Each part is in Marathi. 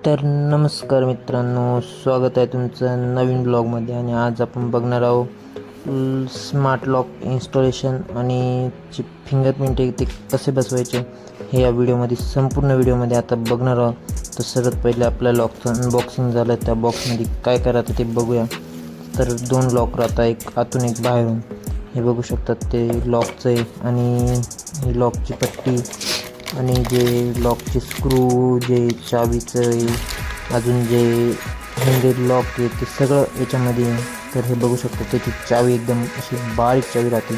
तर नमस्कार मित्रांनो, स्वागत आहे तुमचं नवीन ब्लॉगमध्ये. आणि आज आपण बघणार आहोत स्मार्ट लॉक इन्स्टॉलेशन आणि जे फिंगरप्रिंट आहे ते कसे बसवायचे हे या व्हिडिओमध्ये, संपूर्ण व्हिडिओमध्ये आता बघणार आहोत. तर सर्वात पहिले आपल्या लॉकचं अनबॉक्सिंग झालं. त्या बॉक्समध्ये काय करायचं ते बघूया. तर 2 लॉक राहतात, एक आतून एक बाहेरून. हे बघू शकतात ते लॉकचं आहे आणि ही लॉकची पट्टी आणि जे लॉकचे स्क्रू, जे चावीचं, अजून जे हँडल लॉक आहे ते सगळं याच्यामध्ये आहे. तर हे बघू शकतो त्याची चावी एकदम अशी बारीक चावी राहते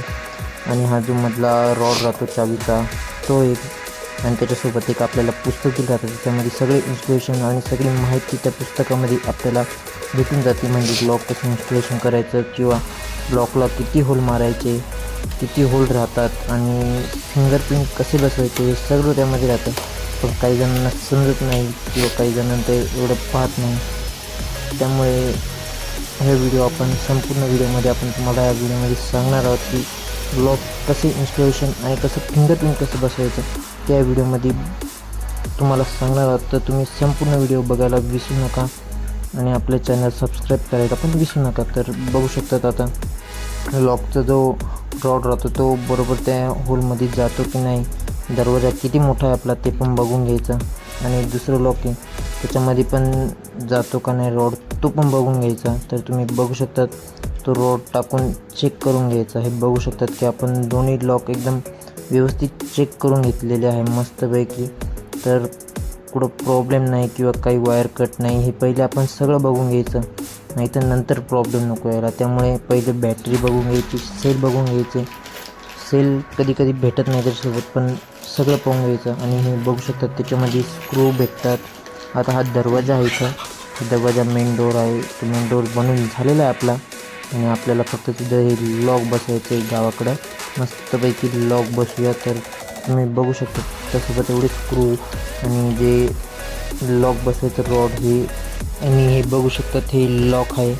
आणि हा जो मधला रॉड राहतो चावीचा तो एक, आणि त्याच्यासोबत एक आपल्याला पुस्तकही राहतं. त्याच्यामध्ये सगळे इन्स्टॉलेशन आणि सगळी माहिती त्या पुस्तकामध्ये आपल्याला भेटून जाते. म्हणजे लॉक कसं इन्स्टॉलेशन करायचं किंवा लॉकला किती होल मारायचे, किती होल राहतात आणि फिंगरप्रिंट कसे बसवायचे हे सगळं त्यामध्ये राहतं. पण काही जणांना समजत नाही किंवा काही जणांना ते एवढं पाहत नाही. त्यामुळे हे व्हिडिओ आपण संपूर्ण व्हिडिओमध्ये आपण तुम्हाला या व्हिडिओमध्ये सांगणार आहोत की लॉक कसे इन्स्टॉलेशन आणि कसं फिंगरप्रिंट कसं बसवायचं त्या व्हिडिओमध्ये तुम्हाला सांगणार आहोत. तर तुम्ही संपूर्ण व्हिडिओ बघायला विसरू नका आणि आपले चॅनल सबस्क्राईब करायला पण विसरू नका. तर बघू शकतात आता लॉकचा जो रॉड राहतो तो बरोबर त्या होलमध्ये जातो की नाही, दरवाजा किती मोठा आहे आपला ते पण बघून घ्यायचं. आणि दुसरं लॉक आहे त्याच्यामध्ये पण जातो का नाही रॉड तो पण बघून घ्यायचा. तर तुम्ही बघू शकतात तो रॉड टाकून चेक करून घ्यायचा. हे बघू शकतात की आपण दोन्ही लॉक एकदम व्यवस्थित चेक करून घेतलेले आहे मस्तपैकी. तर कुठं प्रॉब्लेम नाही किंवा काही वायर कट नाही हे पहिले आपण सगळं बघून घ्यायचं, नाही तर नंतर प्रॉब्लेम नको यायला. त्यामुळे पहिले बॅटरी बघून घ्यायची, सेल बघून घ्यायचे. सेल कधी कधी भेटत नाही त्याच्यासोबत, पण सगळं पाहून घ्यायचं. आणि हे बघू शकतात त्याच्यामध्ये स्क्रू भेटतात. आता हा दरवाजा आहे इथं, दरवाजा मेन डोर आहे. तो मेन डोर बनवून झालेला आहे आपला आणि आपल्याला फक्त तिथं हे लॉक बसवायचं आहे. गावाकडं मस्तपैकी लॉक बसूया. तर तुम्ही बघू शकता त्यासोबत एवढे स्क्रू आणि जे लॉक बसवायचं रॉड हे, आणि हे बघू शकतात हे लॉक आहे.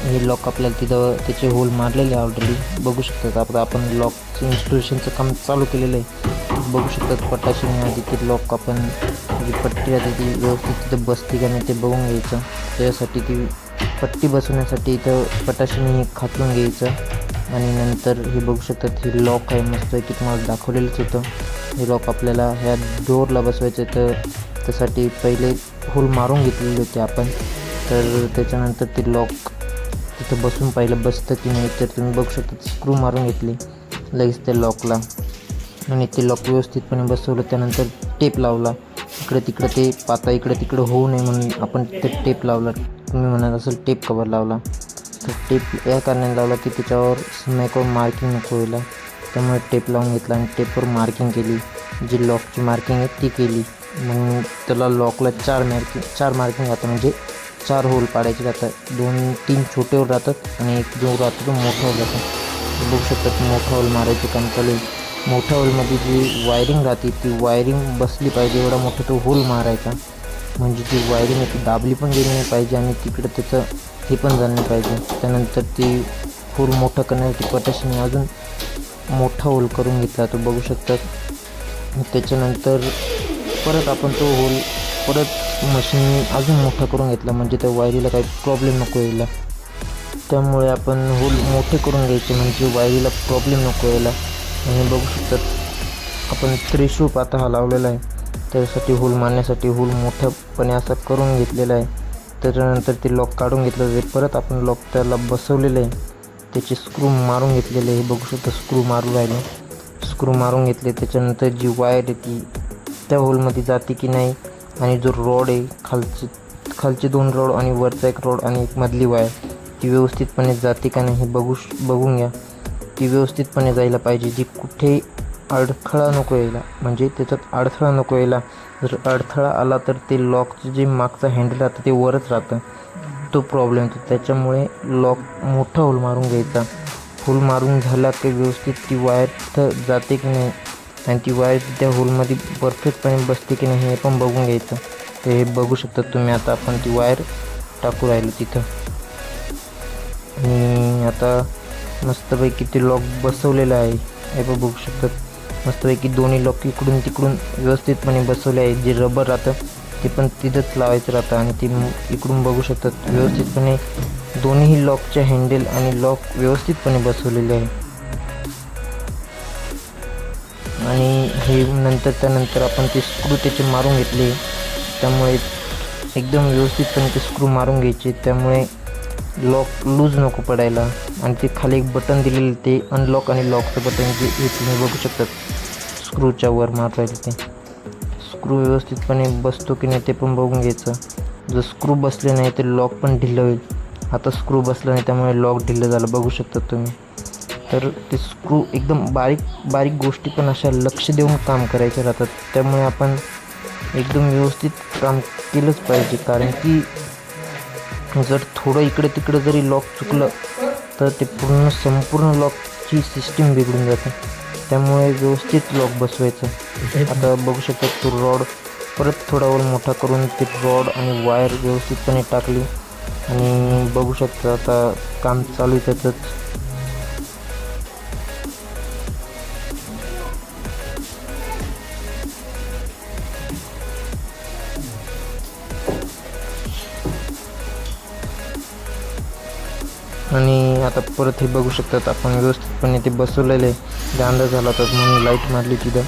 हे लॉक आपल्याला तिथं त्याचे होल मारलेले आहे ऑलरेडी. बघू शकतात आता आपण लॉकचं इन्स्टॉलेशनचं काम चालू केलेलं आहे. बघू शकतात पटाशीने आधी ते लॉक आपण जी पट्टी राहते ती व्यवस्थित तिथं बसते का नाही ते बघून घ्यायचं. त्याच्यासाठी ती पट्टी बसवण्यासाठी इथं पटाशीने हे खाचून घ्यायचं. आणि नंतर हे बघू शकतात हे लॉक आहे मस्त की तुम्हाला दाखवलेलंच होतं. हे लॉक आपल्याला ह्या डोअरला बसवायचं तर त्यासाठी पहिले होल मारून घेतलेले होते आपण. तर त्याच्यानंतर ते लॉक तिथं बसून पाहिलं बसतं की नाही. तर तुम्ही बघू शकता स्क्रू मारून घेतली लगेच त्या लॉकला आणि ते लॉक व्यवस्थितपणे बसवलं. त्यानंतर टेप लावला. इकडे तिकडं ते पाता इकडे तिकडं होऊ नये म्हणून आपण ते टेप लावला. तुम्ही म्हणत असेल टेप कवर लावला, तर टेप या कारणाने लावला की त्याच्यावर स्मॅकवर मार्किंग नको व्हायला. त्यामुळे टेप लावून घेतला आणि टेपवर मार्किंग केली. जी लॉकची मार्किंग आहे ती केली. मग त्याला लॉकला 4 मार्किंग राहतं, म्हणजे 4 होल पाडायचे राहतात. 2-3 छोटे होल राहतात आणि एक जो राहतो तो मोठा होल राहतो. बघू शकतात मोठा होल मारायचे काम चालू आहे. मोठ्या होलमध्ये जी वायरिंग राहते ती वायरिंग बसली पाहिजे एवढा मोठा तो होल मारायचा. म्हणजे जी वायरिंग आहे ती दाबली पण गेली नाही पाहिजे आणि तिकडं त्याचं हे पण झालं नाही पाहिजे. त्यानंतर ती होल मोठं करण्यासाठी पटाशीने अजून मोठा होल करून घेतला तो बघू शकतात. त्याच्यानंतर परत आपण तो होल परत मशीनने अजून मोठा करून घेतला, म्हणजे त्या वायरीला काही प्रॉब्लेम नको यायला. त्यामुळे आपण होल मोठे करून घ्यायचे म्हणजे वायरीला प्रॉब्लेम नको यायला. आणि बघू शकतात आपण त्रिशूळ पाता हा लावलेला आहे. त्यासाठी होल मारण्यासाठी होल मोठ्यापणे असा करून घेतलेला आहे. त्याच्यानंतर ते लॉक काढून घेतलं ते परत आपण लॉक त्याला बसवलेलं आहे. त्याचे स्क्रू मारून घेतलेले हे बघू शकता. स्क्रू मारून राहिले, स्क्रू मारून घेतले. त्याच्यानंतर जी वायर आहे ती त्या होलमध्ये जाते की नाही, आणि जो रॉड आहे खालचे 2 रॉड आणि वरचा एक रॉड आणि एक मधली वायर ती व्यवस्थितपणे जाते का नाही हे बघून घ्या. ती व्यवस्थितपणे जायला पाहिजे. जी कुठे अडथळा नको यायला, म्हणजे त्याच्यात अडथळा नको यायला. जर अडथळा आला तर ते लॉकचं जे मागचं हँडल राहतं ते वरच राहतं, तो प्रॉब्लेम येतो. त्याच्यामुळे लॉक मोठा होल मारून घ्यायचा. होल मारून झाला की व्यवस्थित ती वायर तिथं जाते की नाही आणि ती वायर त्या होलमध्ये परफेक्टपणे बसते की नाही हे पण बघून घ्यायचं. तर हे बघू शकता तुम्ही आता आपण ती वायर टाकू राहिलो तिथं. आणि आता मस्तपैकी ते लॉक बसवलेलं आहे. हे पण बघू शकतात मस्तपैकी दोन्ही लॉक इकडून तिकडून व्यवस्थितपणे बसवले आहे. जे रबर राहतं ते पण तिथंच लावायचं राहतं. आणि ते इकडून बघू शकतात व्यवस्थितपणे दोन्ही लॉकचे हँडल आणि लॉक व्यवस्थितपणे बसवलेले आहे. आणि हे त्यानंतर आपण ते स्क्रू त्याचे मारून घेतले, त्यामुळे एकदम व्यवस्थितपणे ते स्क्रू मारून घ्यायचे, त्यामुळे लॉक लूज नको पडायला. आणि ते खाली एक बटन दिलेलं ते अनलॉक आणि लॉकचं बटन जे हे तुम्ही बघू शकतात स्क्रूच्या वर मारायला. ते स्क्रू व्यवस्थितपणे बसतो की नाही ते पण बघून घ्यायचं. जर स्क्रू बसले नाही तर लॉक पण ढिल्लं होईल. आता स्क्रू बसला नाही त्यामुळे लॉक ढिल्लं झालं बघू शकतात तुम्ही. तर ते स्क्रू एकदम बारीक गोष्टी पण अशा लक्ष देऊन काम करायचे राहतात, त्यामुळे आपण एकदम व्यवस्थित काम केलंच पाहिजे. कारण की जर थोडं इकडे तिकडे जरी लॉक चुकलं तर ते संपूर्ण लॉकची सिस्टीम बिघडून जाते. त्यामुळे व्यवस्थित लॉक बसवायचं. आता बघू शकता तो रॉड परत थोडा वर मोठा करून ते रॉड आणि वायर व्यवस्थितपणे टाकली आणि बघू शकता आता काम चालू आहे त्याचंच. आणि आता परत हे बघू शकतात आपण व्यवस्थितपणे ते बसवलेले आहे. अंदाज झाला होता म्हणून लाईट मारली तिथं.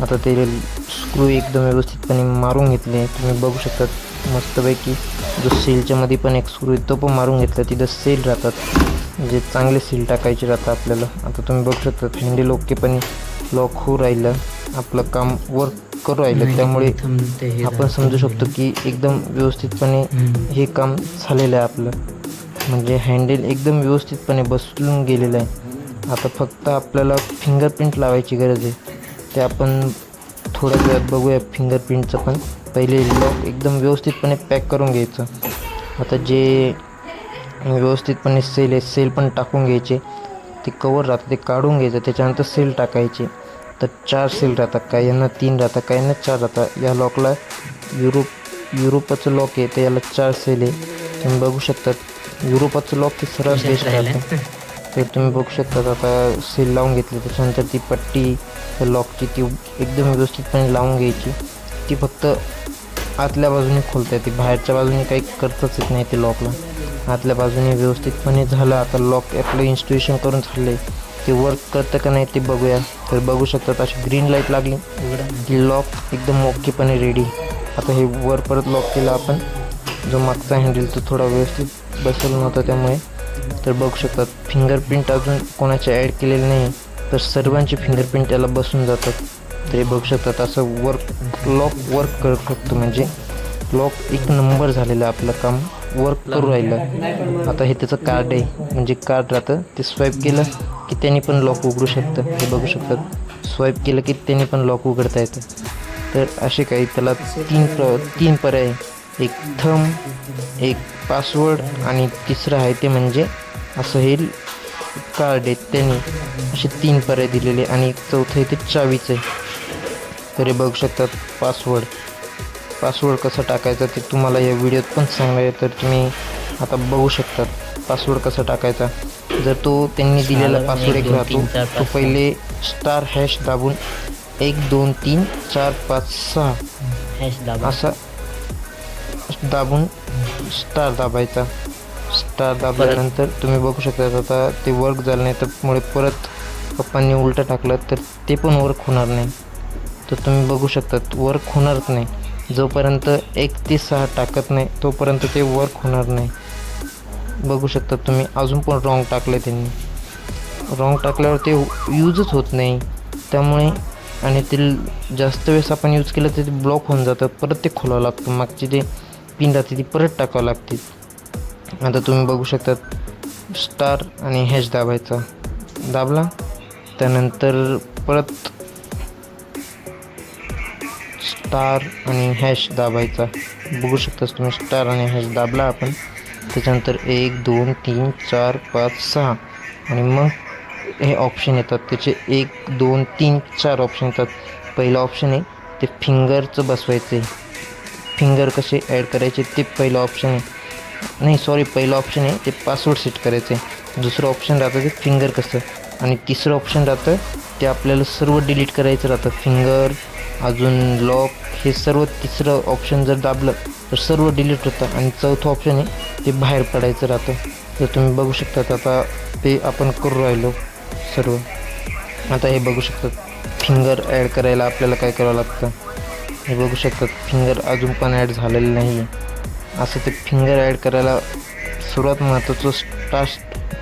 आता ते स्क्रू एकदम व्यवस्थितपणे मारून घेतले तुम्ही बघू शकतात मस्तपैकी. जो सेलच्या मध्ये पण एक स्क्रू आहे तो पण मारून घेतला. तिथं सेल राहतात, म्हणजे चांगले सेल टाकायचे राहतात आपल्याला. आता तुम्ही बघू शकता हँडल ओकेपणे लॉक होऊ राहिलं, आपलं काम वर्क करू राहिलं, त्यामुळे आपण समजू शकतो की एकदम व्यवस्थितपणे हे काम झालेलं आहे आपलं. म्हणजे हँडल एकदम व्यवस्थितपणे बसवून गेलेलं आहे. आता फक्त आपल्याला फिंगरप्रिंट लावायची गरज आहे, ते आपण थोड्या वेळात बघूया फिंगरप्रिंटचं. पण पहिले लॉक एकदम व्यवस्थितपणे पॅक करून घ्यायचं. आता जे व्यवस्थितपणे सेल आहे सेल पण टाकून घ्यायचे. ते कवर राहतं ते काढून घ्यायचं, त्याच्यानंतर सेल टाकायचे. तर 4 सेल राहतात, काही यांना 3 राहतात, काही यांना 4 राहतात. या लॉकला युरोपाचं लॉक आहे तर याला 4 सेल आहे. तुम्ही बघू शकतात युरोपाचं लॉक ते सर्वात बेस्ट राहतं. तर तुम्ही बघू शकता आता सेल लावून घेतली, त्याच्यानंतर ती पट्टी लॉकची ती एकदम व्यवस्थितपणे लावून घ्यायची. ती फक्त आतल्या बाजूने खोलता येते, बाहेरच्या बाजूने काही करताच येत नाही ते लॉकला. आतल्या बाजूने व्यवस्थितपणे झालं. आता लॉक आपलं इन्स्टॉलेशन करून झाले, ते वर्क करतं का नाही ते बघूया. तर बघू शकतात अशी ग्रीन लाईट लागली की लॉक एकदम ओकेपणे रेडी. आता हे वर परत लॉक केलं आपण. जो मागचा हँडल तो थोडा व्यवस्थित बसवला नव्हता त्यामुळे. तर बघू शकतात फिंगरप्रिंट अजून कोणाचे ॲड केलेले नाही, तर सर्वांचे फिंगरप्रिंट याला बसून जातात. तर हे बघू शकतात असं लॉक वर्क करू शकतो. म्हणजे लॉक एक नंबर झालेलं आहे, आपलं काम वर्क करू राहिलं. आता हे त्याचं कार्ड आहे, म्हणजे कार्ड राहतं ते स्वाईप केलं की त्यांनी पण लॉक उघडू शकतं. हे बघू शकतात स्वाईप केलं की त्यांनी पण लॉक उघडता येतं. तर असे काही त्याला 3 पर्याय, एक थंब, एक पासवर्ड आणि तिसरं आहे ते म्हणजे असं हे कार्ड आहे. त्यांनी असे 3 पर्याय दिलेले आणि एक चौथं आहे ते चावीचं आहे. तर हे बघू शकतात पासवर्ड कसा टाकायचा ते तुम्हाला या व्हिडिओत पण सांगणार आहे. तर तुम्ही आता बघू शकतात पासवर्ड कसा टाकायचा. जर तो त्यांनी दिलेला पासवर्ड एक राहतो तो पहिले *# दाबून 1 2 3 4 5 6 असा दाबून स्टार दाबायचा. स्टार दाबल्यानंतर तुम्ही बघू शकता आता ते वर्क झालं नाही, त्यामुळे परत पप्पांनी उलटं टाकलं तर ते पण वर्क होणार नाही. तर तुम्ही बघू शकतात वर्क होणारच नाही. जोपर्यंत 1 ते 6 टाकत नाही तोपर्यंत ते वर्क होणार नाही. बघू शकता तुम्ही अजून पण रॉंग टाकलं. त्यांनी रॉंग टाकल्यावर ते यूजच होत नाही. त्यामुळे आणि ते जास्त वेळेस आपण यूज केलं तर ते ब्लॉक होऊन जातं, परत ते खोलावं लागतं. मागची जे पिन राहते ती परत टाकावं लागते. आता तुम्ही बघू शकतात स्टार आणि # दाबायचा. दाबला त्यानंतर परत स्टार आणि # दाबायचा. बघू शकता तुम्ही स्टार आणि # दाबला आपण. त्याच्यानंतर 1 2 3 4 5 6 आणि मग हे ऑप्शन येतात. त्याचे 1 2 3 4 ऑप्शन येतात. पहिला ऑप्शन आहे ते फिंगरचं बसवायचं आहे. फिंगर कसे ॲड करायचे ते पहिलं ऑप्शन आहे. नाही सॉरी, पहिलं ऑप्शन आहे ते पासवर्ड सेट करायचं आहे. दुसरं ऑप्शन राहतं ते फिंगर कसं, आणि तिसरं ऑप्शन राहतं ते आपल्याला सर्व डिलीट करायचं राहतं. फिंगर, अजून लॉक हे सर्व तिसरं ऑप्शन जर दाबलं तर सर्व डिलीट होतं आणि चौथं ऑप्शन आहे ते बाहेर पडायचं राहतं. तर तुम्ही बघू शकता आता ते आपण करू राहिलो सर्व. आता हे बघू शकतात फिंगर ॲड करायला आपल्याला काय करावं लागतं. हे बघू शकतात फिंगर अजून पण ॲड झालेलं नाही आहे. असं ते फिंगर ॲड करायला सर्वात महत्त्वाचं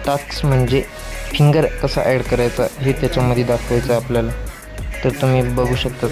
टास्क म्हणजे फिंगर कसा ॲड करायचा हे त्याच्यामध्ये दाखवायचं आपल्याला. तर तुम्ही बघू शकता.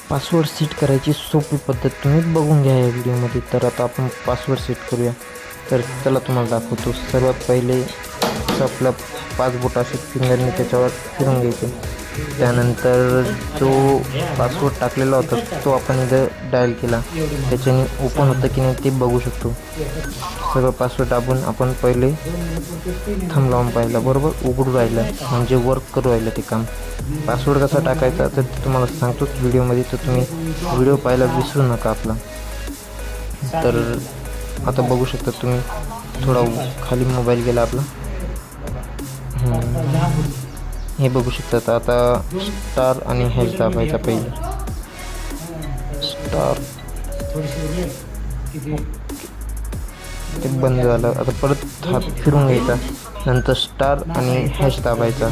पासवर्ड सेट करायची सोपी पद्धत तुम्ही बघून घ्या या व्हिडिओमध्ये. तर आता आपण पासवर्ड सेट करूया. तर चला तुम्हाला दाखवतो. सर्वात पहिले आपला 5 बोट असे फिंगरने त्याच्यावर फिरून घ्यायचे. त्यानंतर जो पासवर्ड टाकलेला होता तो आपण इथं डायल केला. त्याच्याने ओपन होतं की नाही ते बघू शकतो. सगळं पासवर्ड दाबून आपण पहिले थंब लावून पाहिला. बरोबर उघडू राहिलं म्हणजे वर्क करू राहिलं ते काम. पासवर्ड कसा टाकायचा तर ते तुम्हाला सांगतोच व्हिडिओमध्ये. तर तुम्ही व्हिडिओ पाहायला विसरू नका आपला. तर आता बघू शकता तुम्ही. थोडा खाली मोबाईल गेला आपला. हे बघू शकतात. आता स्टार आणि हॅश दाबायचा पहिले. स्टार ते बंद झालं. आता परत हात फिरून घ्यायचा. नंतर स्टार आणि हॅश दाबायचा.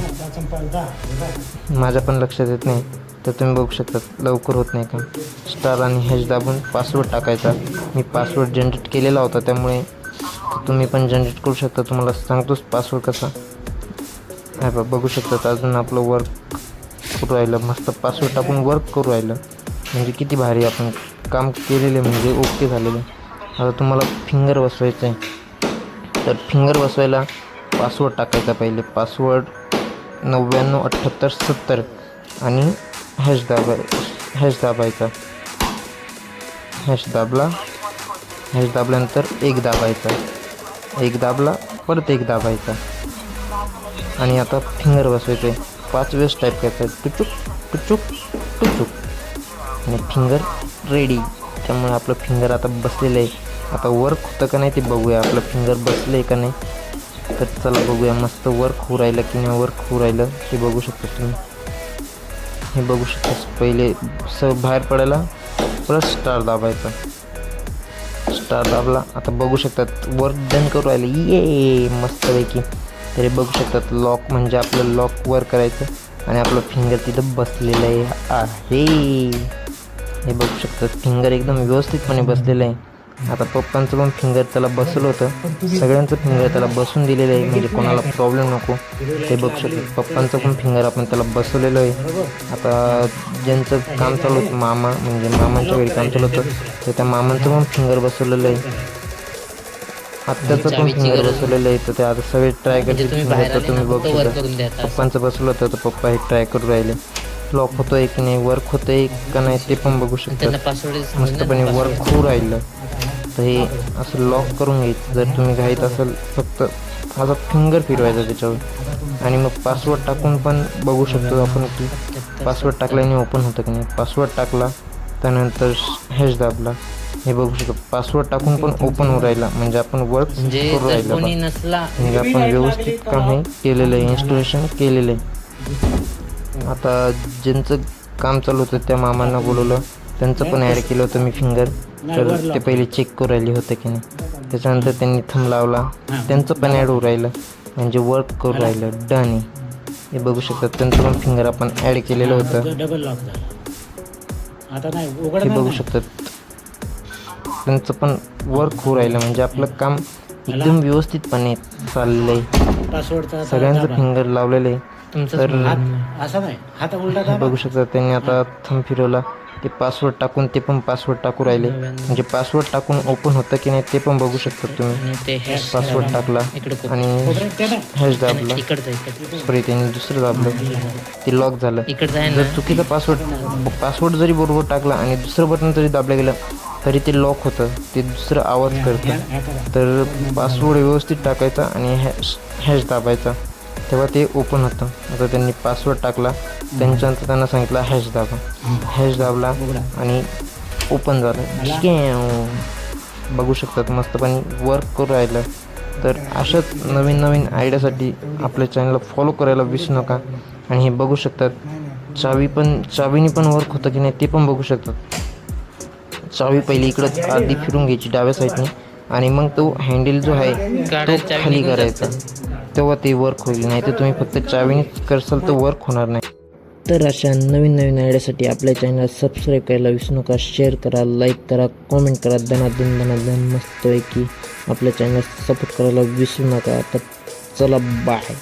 माझ्या पण लक्षात येत नाही तर तुम्ही बघू शकता लवकर होत नाही काम. स्टार आणि हॅश दाबून पासवर्ड टाकायचा. मी पासवर्ड जनरेट केलेला होता त्यामुळे तुम्ही पण जनरेट करू शकता. तुम्हाला सांगतोच पासवर्ड कसा. हा बघू शकतात अजून आपलं वर्क करू राहिलं. मस्त पासवर्ड टाकून वर्क करू राहिलं म्हणजे किती भारी आपण काम केलेले म्हणजे ओके झालेलं. आता तुम्हाला फिंगर बसवायचं आहे. तर फिंगर बसवायला पासवर्ड टाकायचा पहिले. पासवर्ड 997870 आणि हॅश दाबायचा. हॅश दाबल्यानंतर 1 दाबायचा. 1 दाबला परत 1 दाबायचा. आणि आता फिंगर बसवायचं आहे. 5 वेळेस टाईप करायचं आहे. टुचुक टुचुक टुचुक आणि फिंगर रेडी. त्यामुळे आपलं फिंगर आता बसलेलं आहे. आता वर्क होतं का नाही ते बघूया. आपलं फिंगर बसलं आहे का नाही. तर चला बघूया. मस्त वर्क होऊ राहिलं की नाही वर्क होऊ राहिलं ते बघू शकता तुम्ही. हे बघू शकता पहिले बाहेर पडायला परत स्टार दाबायचा. स्टार दाबला. आता बघू शकतात वर्क डन करू राहिलं. ये मस्तपैकी. तरी बघू शकतात लॉक म्हणजे आपलं लॉक वर करायचं आणि आपलं फिंगर तिथं बसलेलं आहे. हे बघू शकतात फिंगर एकदम व्यवस्थितपणे बसलेलं आहे. आता पप्पांचं पण फिंगर त्याला बसवलं होतं. सगळ्यांचं फिंगर त्याला बसून दिलेलं आहे म्हणजे कोणाला प्रॉब्लेम नको. ते बघू शकतात पप्पांचं पण फिंगर आपण त्याला बसवलेलं आहे. आता ज्यांचं काम चालू होतं म्हणजे मामांच्या वेळी काम चालू होतं तर त्या मामांचं पण फिंगर बसवलेलं आहे. आत्याचं पण फिंगर बसवलेलं आहे. तर ते आता सगळे ट्राय करते फिंगर. तर तुम्ही बघू शकता पप्पांचं बसवलं होतं तर पप्पा हे ट्राय करू राहिले. लॉक होतोय की नाही वर्क होतंय का नाही ते पण बघू शकता. मस्तपणे वर्क होऊ राहिलं. तर हे असं लॉक करून घ्यायचं. जर तुम्ही घाईत असेल फक्त माझा फिंगर फिरवायचा त्याच्यावर आणि मग पासवर्ड टाकून पण बघू शकतो आपण की पासवर्ड टाकल्याने ओपन होतं की नाही. पासवर्ड टाकला त्यानंतर हॅश दाबला. हे बघू शकतो पासवर्ड टाकून पण ओपन होऊ राहिला म्हणजे आपण वर्क करू राहिला. म्हणजे आपण व्यवस्थित काम हे केलेलं आहे. इन्स्टॉलेशन केलेलं आहे. आता ज्यांचं काम चालू होतं त्या मामांना बोलवलं. त्यांचं पण ॲड केलं होतं मी फिंगर. तर ते पहिले चेक करू राहिले होतं की नाही. त्याच्यानंतर त्यांनी थंब लावला. त्यांचं पण ॲड होऊ राहिलं म्हणजे वर्क करू राहिलं. डन आहे. हे बघू शकतात त्यांचं पण फिंगर आपण ॲड केलेलं होतं. हे बघू शकतात त्यांचं पण वर्क होऊ राहिलं म्हणजे आपलं काम एकदम व्यवस्थितपणे चाललेलं आहे. सगळ्यांचं फिंगर लावलेलं आहे. तर बघू शकता त्यांनी आता थंब फिरवला ते पासवर्ड टाकून ते पण पासवर्ड टाकू राहिले. म्हणजे पासवर्ड टाकून ओपन होतं की नाही ते पण बघू शकता तुम्ही. पासवर्ड टाकला आणि हॅश दाबला, सॉरी त्यांनी दुसरं दाबलं, ते लॉक झालं. जर चुकीचा पासवर्ड जरी बरोबर टाकला आणि दुसरं बटन जरी दाबलं गेलं तरी ते लॉक होतं, ते दुसरं आवाज करतं. तर पासवर्ड व्यवस्थित टाकायचा आणि हॅश दाबायचा, तेव्हा ते ओपन होतं. आता त्यांनी पासवर्ड टाकला, त्यांच्यानंतर त्यांना सांगितलं हॅश दाबा. हॅश दाबला आणि ओपन झालं. ठीक आहे, बघू शकतात मस्तपणे वर्क करू राहिलं. तर अशाच नवीन नवीन आयडियासाठी आपल्या चॅनलला फॉलो करायला विसरू नका. आणि हे बघू शकतात चावीने पण वर्क होतं की नाही ते पण बघू शकतात. चावी पहिली इकडं आधी फिरून घ्यायची डाव्या साईडने आणि मग तो हँडल जो आहे तो खाली करायचा, तेव्हा ते वर्क होईल. नाही तर तुम्ही फक्त चावीनेच करसाल तर वर्क होणार नाही. तर अशा नवीन नवीन आयडियासाठी आपल्या चॅनलला सबस्क्राईब करायला विसरू नका. शेअर करा, लाईक करा, कॉमेंट करा, दनादन मस्तपैकी आपल्या चॅनलला सपोर्ट करायला विसरू नका. तर चला बाय.